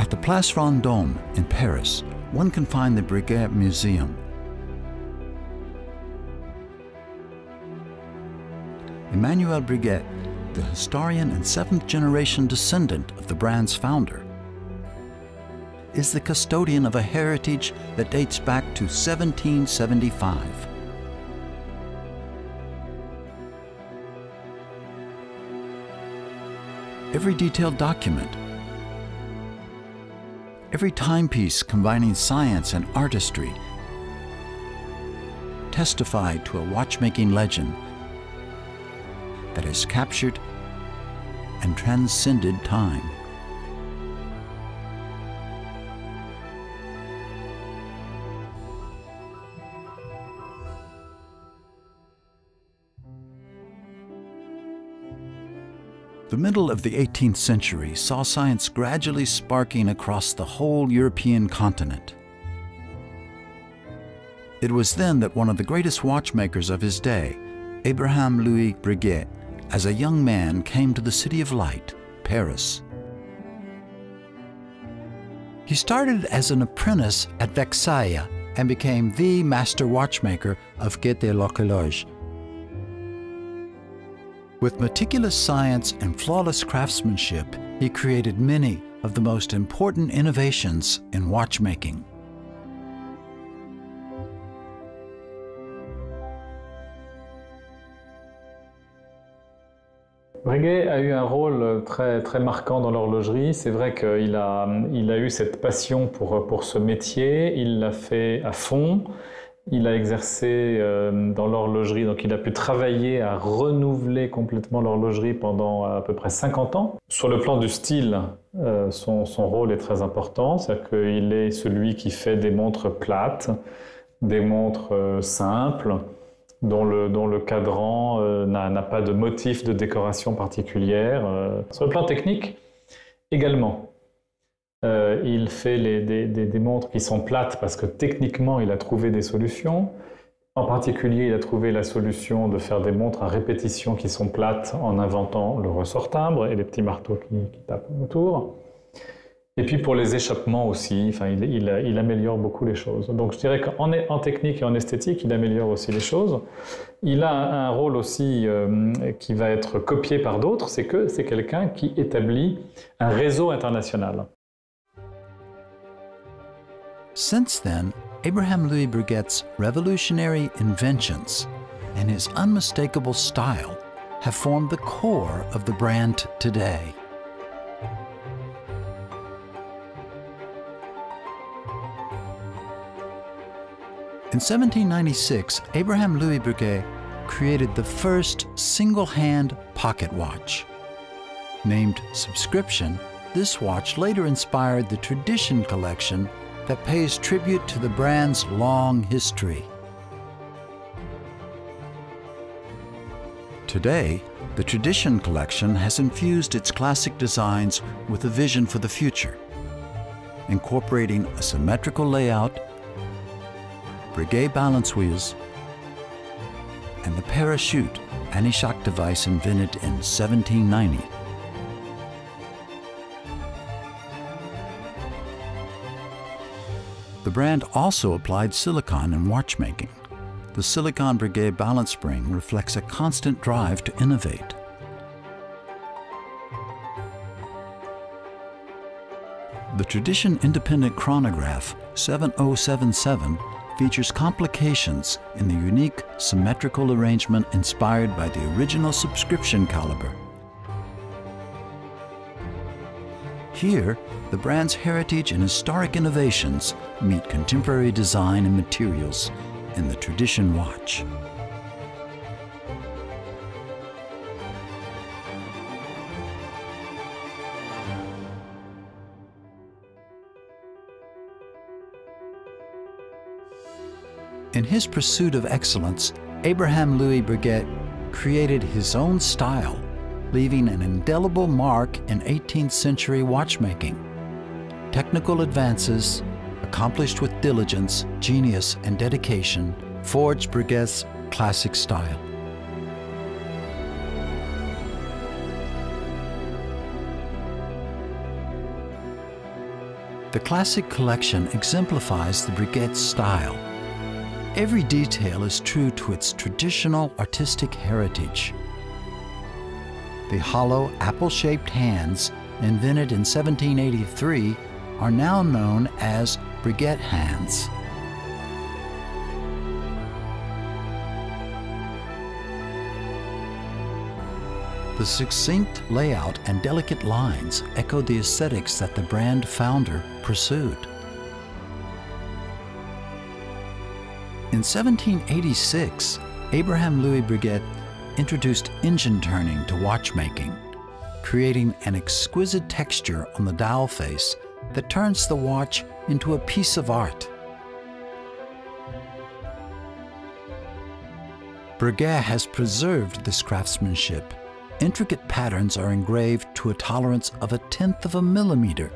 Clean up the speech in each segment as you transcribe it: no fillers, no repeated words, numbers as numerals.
At the Place Vendôme in Paris, one can find the Breguet Museum. Emmanuel Breguet, the historian and seventh-generation descendant of the brand's founder, is the custodian of a heritage that dates back to 1775. Every detailed document, every timepiece combining science and artistry testified to a watchmaking legend that has captured and transcended time. The middle of the 18th century saw science gradually sparking across the whole European continent. It was then that one of the greatest watchmakers of his day, Abraham Louis Breguet, as a young man came to the City of Light, Paris. He started as an apprentice at Versailles and became the master watchmaker of l'horlogerie. With meticulous science and flawless craftsmanship, he created many of the most important innovations in watchmaking. Breguet a eu un rôle très marquant dans l'horlogerie. C'est vrai qu'il a eu cette passion pour ce métier, il l'a fait à fond. Il a exercé dans l'horlogerie, donc il a pu travailler à renouveler complètement l'horlogerie pendant à peu près 50 ans. Sur le plan du style, son rôle est très important, c'est-à-dire qu'il est celui qui fait des montres plates, des montres simples, dont le cadran n'a pas de motif de décoration particulière. Sur le plan technique, également. Il fait des montres qui sont plates parce que techniquement il a trouvé des solutions. En particulier, il a trouvé la solution de faire des montres à répétition qui sont plates en inventant le ressort-timbre et les petits marteaux qui tapent autour. Et puis pour les échappements aussi, enfin, il améliore beaucoup les choses. Donc je dirais qu'en technique et en esthétique, il améliore aussi les choses. Il a un rôle aussi qui va être copié par d'autres, c'est que c'est quelqu'un qui établit un réseau international. Since then, Abraham Louis Breguet's revolutionary inventions and his unmistakable style have formed the core of the brand today. In 1796, Abraham Louis Breguet created the first single-hand pocket watch. Named Subscription, this watch later inspired the Tradition collection that pays tribute to the brand's long history. Today, the Tradition collection has infused its classic designs with a vision for the future, incorporating a symmetrical layout, Breguet balance wheels, and the parachute anti-shock device invented in 1790. The brand also applied silicon in watchmaking. The silicon Breguet balance spring reflects a constant drive to innovate. The Tradition independent chronograph 7077 features complications in the unique symmetrical arrangement inspired by the original Subscription caliber. Here, the brand's heritage and historic innovations meet contemporary design and materials in the Tradition watch. In his pursuit of excellence, Abraham Louis Breguet created his own style, leaving an indelible mark in 18th century watchmaking. Technical advances, accomplished with diligence, genius, and dedication, forged Breguet's classic style. The classic collection exemplifies the Breguet style. Every detail is true to its traditional artistic heritage. The hollow apple-shaped hands, invented in 1783, are now known as Breguet hands. The succinct layout and delicate lines echo the aesthetics that the brand founder pursued. In 1786, Abraham Louis Breguet introduced engine turning to watchmaking, creating an exquisite texture on the dial face that turns the watch into a piece of art. Breguet has preserved this craftsmanship. Intricate patterns are engraved to a tolerance of 1/10 of a millimeter.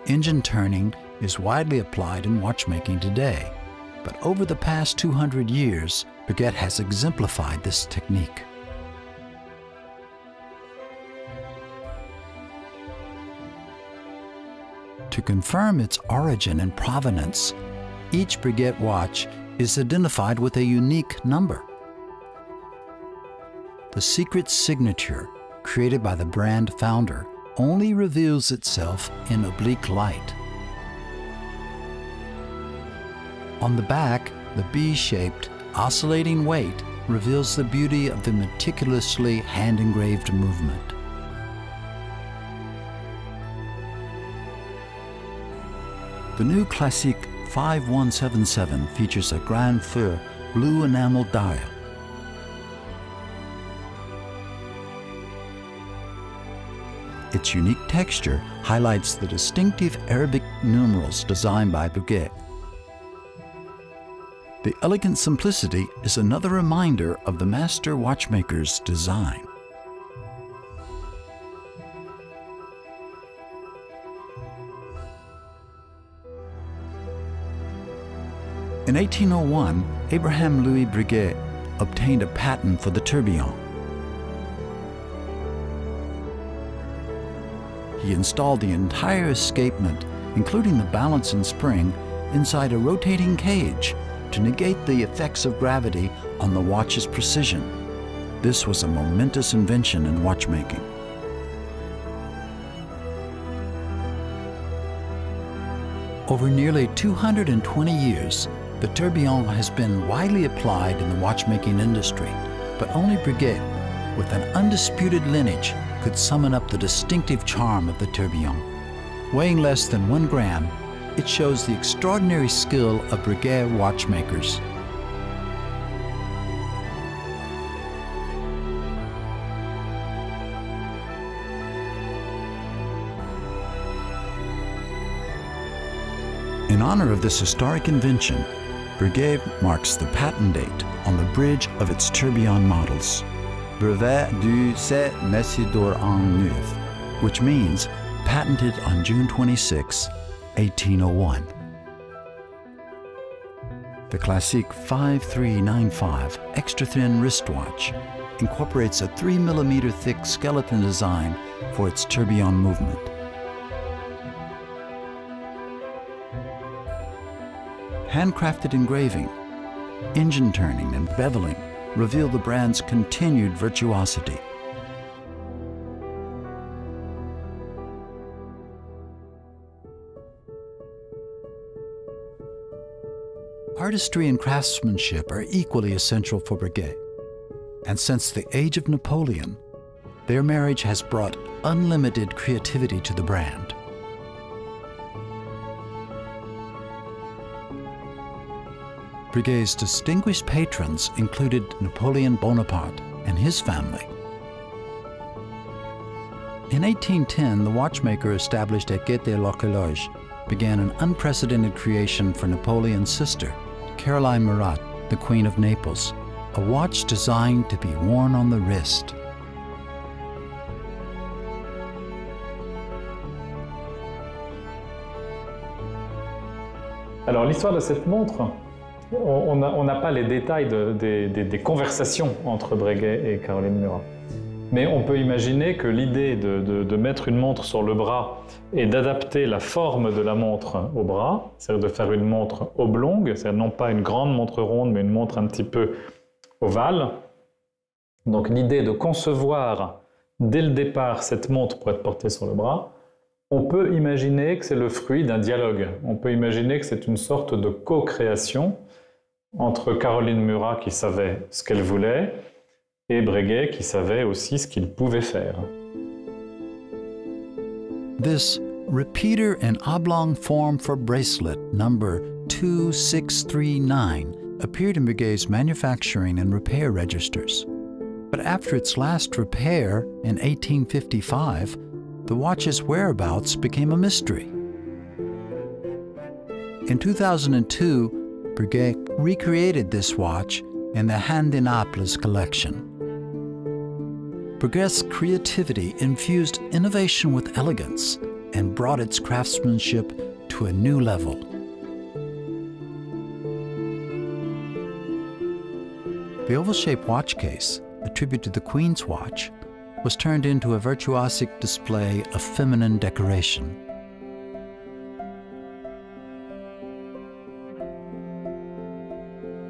Engine turning is widely applied in watchmaking today, but over the past 200 years, Breguet has exemplified this technique. To confirm its origin and provenance, each Breguet watch is identified with a unique number. The secret signature, created by the brand founder, only reveals itself in oblique light. On the back, the B-shaped, oscillating weight reveals the beauty of the meticulously hand-engraved movement. The new Classique 5177 features a Grand Feu blue enamel dial. Its unique texture highlights the distinctive Arabic numerals designed by Breguet. The elegant simplicity is another reminder of the master watchmaker's design. In 1801, Abraham Louis Breguet obtained a patent for the tourbillon. He installed the entire escapement, including the balance and spring, inside a rotating cage to negate the effects of gravity on the watch's precision. This was a momentous invention in watchmaking. Over nearly 220 years, the tourbillon has been widely applied in the watchmaking industry, but only Breguet, with an undisputed lineage, could summon up the distinctive charm of the tourbillon. Weighing less than 1 gram, it shows the extraordinary skill of Breguet watchmakers. In honor of this historic invention, Breguet marks the patent date on the bridge of its tourbillon models. Brevet du 7 Messidor en Neuf, which means patented on June 26, 1801. The Classique 5395 extra-thin wristwatch incorporates a 3mm thick skeleton design for its tourbillon movement. Handcrafted engraving, engine turning, and beveling reveal the brand's continued virtuosity. Artistry and craftsmanship are equally essential for Breguet, and since the age of Napoleon, their marriage has brought unlimited creativity to the brand. Breguet's distinguished patrons included Napoleon Bonaparte and his family. In 1810, the watchmaker established at Haute horlogers began an unprecedented creation for Napoleon's sister, Caroline Murat, the Queen of Naples, a watch designed to be worn on the wrist. Alors l'histoire de cette montre, on n'a pas les détails des conversations entre Breguet et Caroline Murat. Mais on peut imaginer que l'idée de mettre une montre sur le bras et d'adapter la forme de la montre au bras, c'est-à-dire de faire une montre oblongue, c'est-à-dire non pas une grande montre ronde, mais une montre un petit peu ovale. Donc l'idée de concevoir dès le départ cette montre pour être portée sur le bras, on peut imaginer que c'est le fruit d'un dialogue. On peut imaginer que c'est une sorte de co-création entre Caroline Murat qui savait ce qu'elle voulait et Breguet qui savait aussi ce qu'il pouvait faire. This repeater and oblong form for bracelet number 2639 appeared in Breguet's manufacturing and repair registers. But after its last repair in 1855, the watch's whereabouts became a mystery. In 2002, Breguet recreated this watch in the Hand in Naples collection. Breguet's creativity infused innovation with elegance and brought its craftsmanship to a new level. The oval-shaped watch case, a tribute to the Queen's watch, was turned into a virtuosic display of feminine decoration.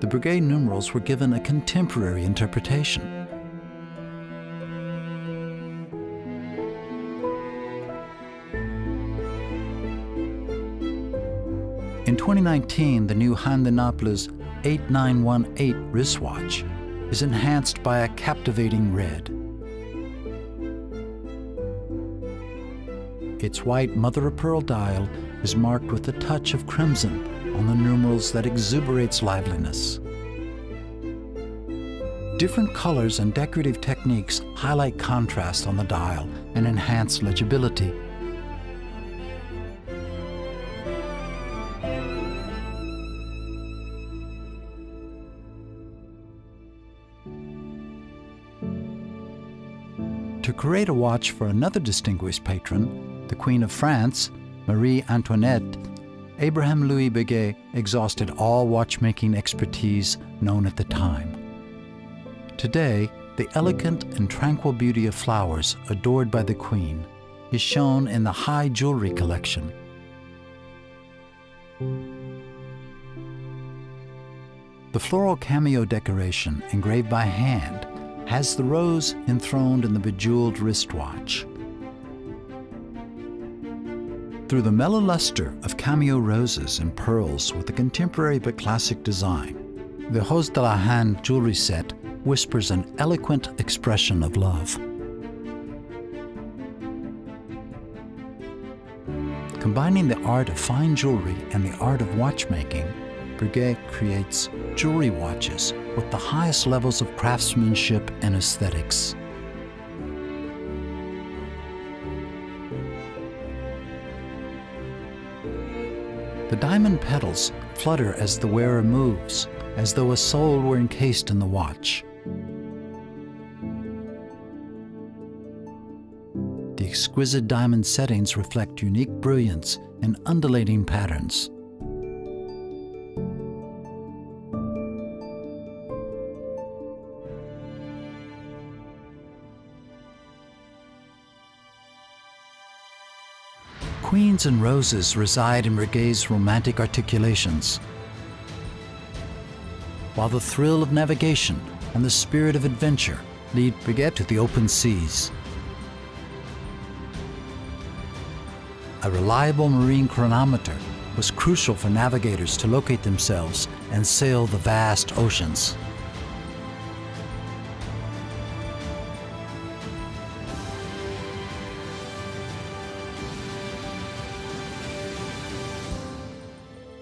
The Breguet numerals were given a contemporary interpretation. In 2019, the new Hand in Naples 8918 wristwatch is enhanced by a captivating red. Its white mother-of-pearl dial is marked with a touch of crimson on the numerals that exuberates liveliness. Different colors and decorative techniques highlight contrast on the dial and enhance legibility. To create a watch for another distinguished patron, the Queen of France, Marie Antoinette, Abraham Louis Breguet exhausted all watchmaking expertise known at the time. Today, the elegant and tranquil beauty of flowers adored by the Queen is shown in the high jewelry collection. The floral cameo decoration engraved by hand has the rose enthroned in the bejeweled wristwatch. Through the mellow luster of cameo roses and pearls with a contemporary but classic design, the Rose de la Hand jewelry set whispers an eloquent expression of love. Combining the art of fine jewelry and the art of watchmaking, Breguet creates jewelry watches with the highest levels of craftsmanship and aesthetics. The diamond petals flutter as the wearer moves, as though a soul were encased in the watch. The exquisite diamond settings reflect unique brilliance and undulating patterns. Queens and roses reside in Breguet's romantic articulations, while the thrill of navigation and the spirit of adventure lead Breguet to the open seas. A reliable marine chronometer was crucial for navigators to locate themselves and sail the vast oceans.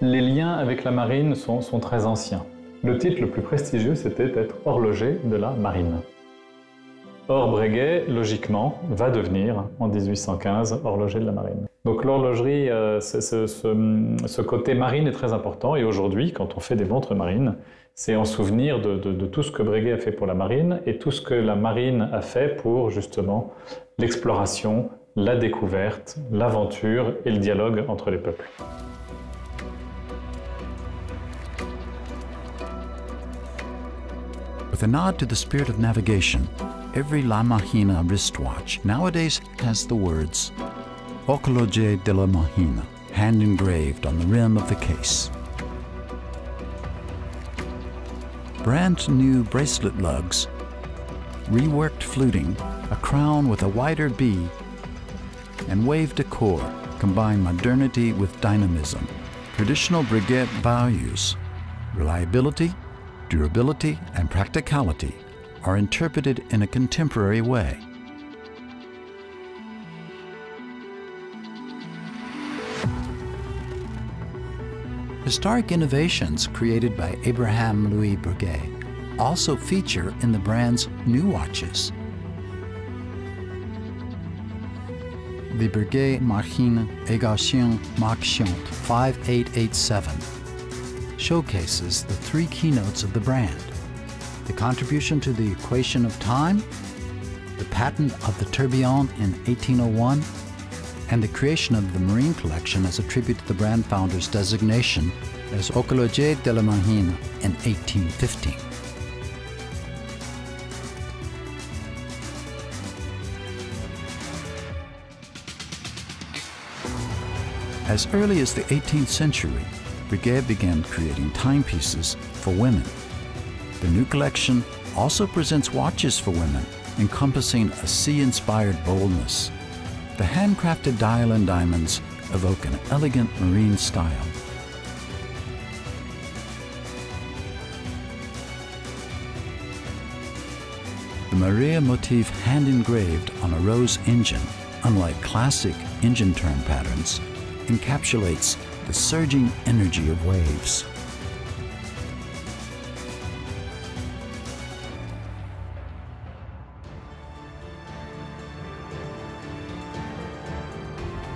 Les liens avec la marine sont très anciens. Le titre le plus prestigieux, c'était d'être horloger de la marine. Or, Breguet, logiquement, va devenir, en 1815, horloger de la marine. Donc l'horlogerie, ce côté marine est très important, et aujourd'hui, quand on fait des montres marines, c'est en souvenir de tout ce que Breguet a fait pour la marine, et tout ce que la marine a fait pour, justement, l'exploration, la découverte, l'aventure et le dialogue entre les peuples. With a nod to the spirit of navigation, Every La Mahina wristwatch nowadays has the words Horlogerie de la Mahina hand engraved on the rim of the case. Brand new bracelet lugs, reworked fluting, a crown with a wider B, and wave decor combine modernity with dynamism. Traditional Breguet values, reliability, durability, and practicality, are interpreted in a contemporary way. Historic innovations created by Abraham Louis Breguet also feature in the brand's new watches. The Breguet Machine Égation Marchand 5887 showcases the three keynotes of the brand: the contribution to the equation of time, the patent of the tourbillon in 1801, and the creation of the marine collection as a tribute to the brand founder's designation as Horlogerie de la Mahina in 1815. As early as the 18th century, Breguet began creating timepieces for women. The new collection also presents watches for women, encompassing a sea-inspired boldness. The handcrafted dial and diamonds evoke an elegant marine style. The Maria motif hand-engraved on a rose engine, unlike classic engine turn patterns, encapsulates the surging energy of waves.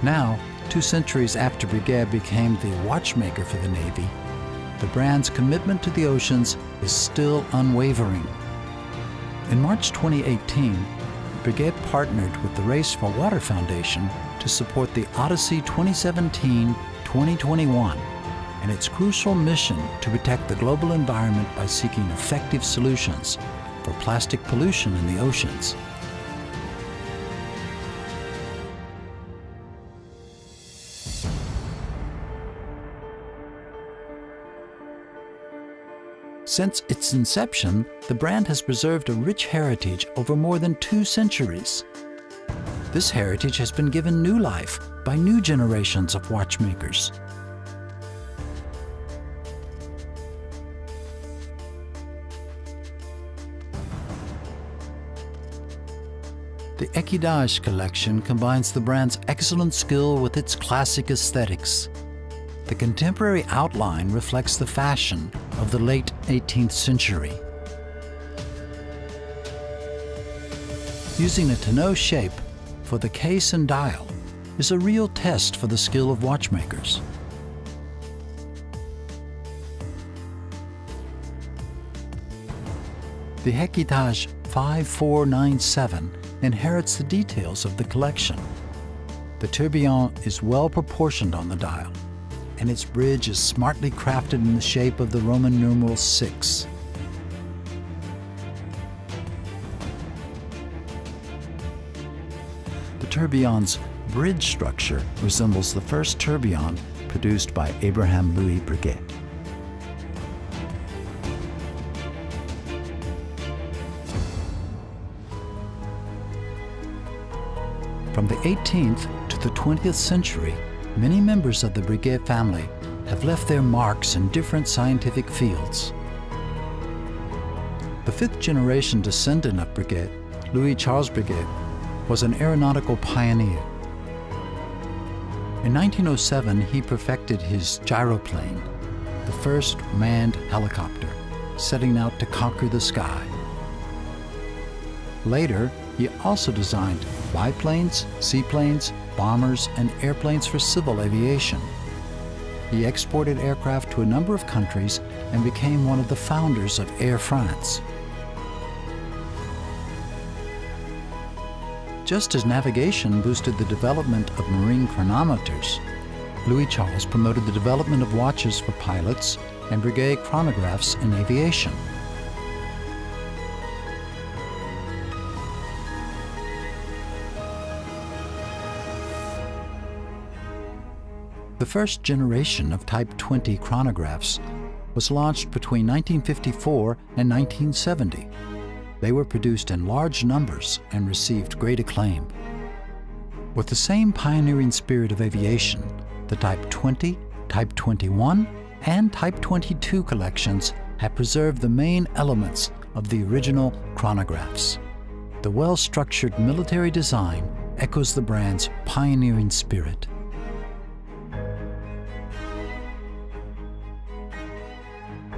Now, 2 centuries after Breguet became the watchmaker for the Navy, the brand's commitment to the oceans is still unwavering. In March 2018, Breguet partnered with the Race for Water Foundation to support the Odyssey 2017-2021 and its crucial mission to protect the global environment by seeking effective solutions for plastic pollution in the oceans. Since its inception, the brand has preserved a rich heritage over more than 2 centuries. This heritage has been given new life by new generations of watchmakers. The Equidage collection combines the brand's excellent skill with its classic aesthetics. The contemporary outline reflects the fashion of the late 18th century. Using a tonneau shape for the case and dial is a real test for the skill of watchmakers. The Equidage 5497 inherits the details of the collection. The tourbillon is well proportioned on the dial, and its bridge is smartly crafted in the shape of the Roman numeral 6. The tourbillon's bridge structure resembles the first tourbillon produced by Abraham Louis Breguet. From the 18th to the 20th century, many members of the Breguet family have left their marks in different scientific fields. The 5th generation descendant of Breguet, Louis Charles Breguet, was an aeronautical pioneer. In 1907, he perfected his gyroplane, the first manned helicopter, setting out to conquer the sky. Later, he also designed biplanes, seaplanes, bombers, and airplanes for civil aviation. He exported aircraft to a number of countries and became one of the founders of Air France. Just as navigation boosted the development of marine chronometers, Louis Charles promoted the development of watches for pilots and Breguet chronographs in aviation. The first generation of Type 20 chronographs was launched between 1954 and 1970. They were produced in large numbers and received great acclaim. With the same pioneering spirit of aviation, the Type 20, Type 21, and Type 22 collections have preserved the main elements of the original chronographs. The well-structured military design echoes the brand's pioneering spirit.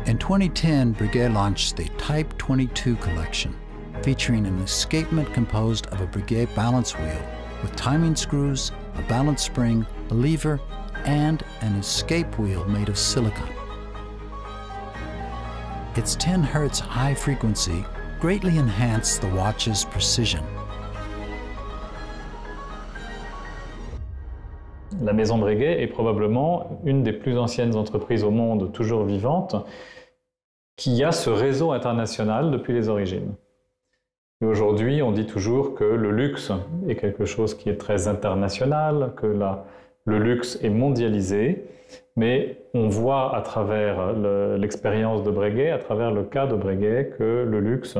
In 2010, Breguet launched the Type 22 collection, featuring an escapement composed of a Breguet balance wheel with timing screws, a balance spring, a lever, and an escape wheel made of silicon. Its 10 Hz high frequency greatly enhanced the watch's precision. La Maison Breguet est probablement une des plus anciennes entreprises au monde toujours vivante qui a ce réseau international depuis les origines. Et aujourd'hui, on dit toujours que le luxe est quelque chose qui est très international, que le luxe est mondialisé, mais on voit à travers l'expérience de Breguet, à travers le cas de Breguet, que le luxe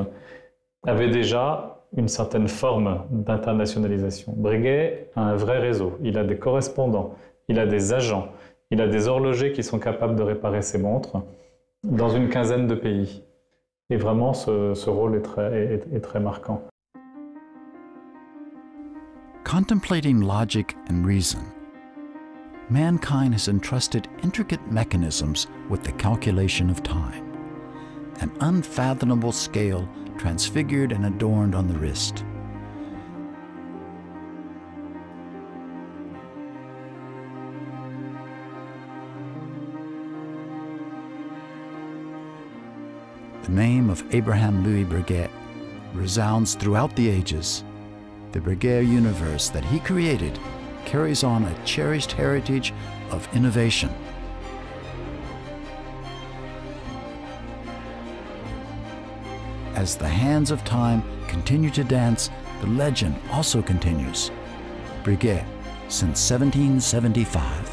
avait déjà une certaine forme d'internationalisation. Breguet a un vrai réseau, il a des correspondants, il a des agents, il a des horlogers qui sont capables de réparer ses montres dans une quinzaine de pays. Et vraiment, ce rôle est très marquant. Contemplating logic and reason, mankind has entrusted intricate mechanisms with the calculation of time, an unfathomable scale transfigured and adorned on the wrist. The name of Abraham Louis Breguet resounds throughout the ages. The Breguet universe that he created carries on a cherished heritage of innovation. As the hands of time continue to dance, the legend also continues. Breguet since 1775.